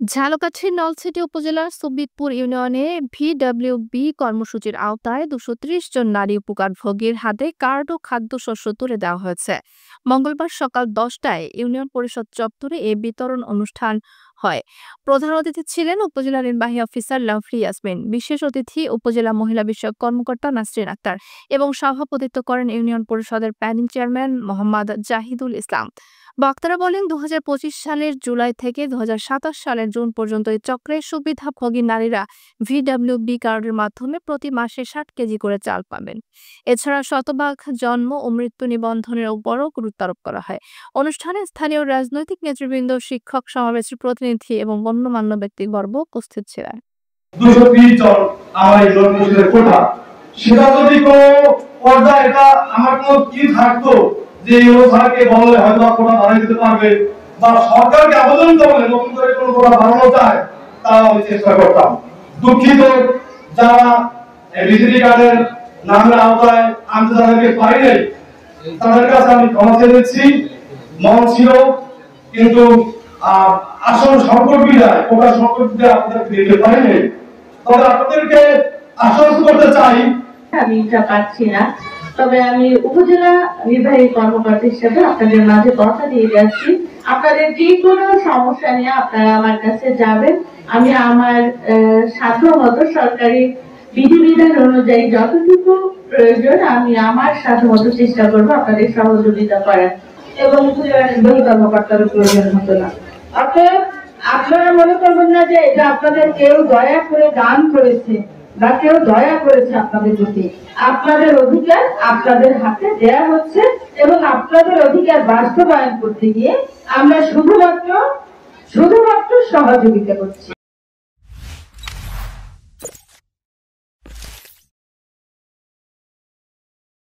ঝালকাঠির নলছিটি উপজেলার সুবিদপুর ইউনিয়নে ভিডব্লিউবি কর্মসূচির আওতায় ২৩০ জন নারী উপকারভোগীর হাতে কার্ড ও খাদ্যশস্য তুলে দেওয়া হয়েছে। মঙ্গলবার সকাল ১০টায় ইউনিয়ন পরিষদ চত্বরে এ বিতরণ অনুষ্ঠান হয়। প্রধান অতিথি ছিলেন উপজেলা নির্বাহী অফিসার লাভলি ইয়াসমিন, বিশেষ অতিথি উপজেলা মহিলা বিষয়ক কর্মকর্তা নাসরিন আক্তার এবং সভাপতিত্ব করেন ইউনিয়ন পরিষদের প্ল্যানিং চেয়ারম্যান মোহাম্মদ জাহিদুল ইসলাম। বক্তারা বলেন, ২০২৫ সালের জুলাই থেকে ২০২৭ সালের জুন পর্যন্ত এই চক্রের সুবিধাভোগী নারীরা ভিডব্লিউবি কার্ডের মাধ্যমে প্রতি মাসে ৬০ কেজি করে চাল পাবেন। এছাড়া শতভাগ জন্ম ও মৃত্যু নিবন্ধনের উপরও গুরুত্ব আরোপ করা হয়। অনুষ্ঠানে স্থানীয় রাজনৈতিক নেতৃবৃন্দ, শিক্ষক সমাবেশের প্রতিনিধি এবং গণ্যমান্য ব্যক্তিবর্গ উপস্থিত ছিলেন। ২৩০ জন আমার এই জনপ্রতিনিধিদের কোটা, সেটা যদি কোনো পর্যায়ে এটা আমার কোনো কি থাকতো যে ইউরোসারকে বললে হয়তো কোটা বাড়াই দিতে পারবে বা সরকারকে আবেদন করলে নতুন করে কোনো কোটা বাড়ানো যায়, তাও আমি চেষ্টা করতাম। দুঃখিত যারা ভিজিটি কার্ডের নামের আওতায় আনতে তাদেরকে পারি নাই, তাদের কাছে আমি ক্ষমা চেয়ে নিচ্ছি। মন ছিল কিন্তু আসল সংকট বিদায়, কোটা সংকট বিদায় আপনাদেরকে দিতে পারি নাই। তবে আপনাদেরকে আশ্বস্ত করতে চাই আমি এটা পাচ্ছি না, তবে আমি উপজেলা নির্বাহী কর্মকর্তা হিসেবে আপনাদের মাঝে কথা দিয়ে যাচ্ছি, আপনাদের যে কোনো সমস্যা নিয়ে আপনারা আমার কাছে যাবেন। আমি আমার সাধ্যমতো সরকারি বিধিবিধান অনুযায়ী যতটুকু প্রয়োজন আমি আমার সাধ্যমতো চেষ্টা করবো আপনাদের সহযোগিতা করার, এবং উপজেলা নির্বাহী কর্মকর্তারও প্রয়োজন হতো না। অতএব আপনারা মনে করবেন না যে এটা আপনাদের কেউ দয়া করে দান করেছে বা কেউ দয়া করেছে আপনাদের প্রতি। আপনাদের অধিকার আপনাদের হাতে দেয়া হচ্ছে এবং আপনাদের অধিকার বাস্তবায়ন করতে গিয়ে আমরা শুধুমাত্র সহযোগিতা করছি।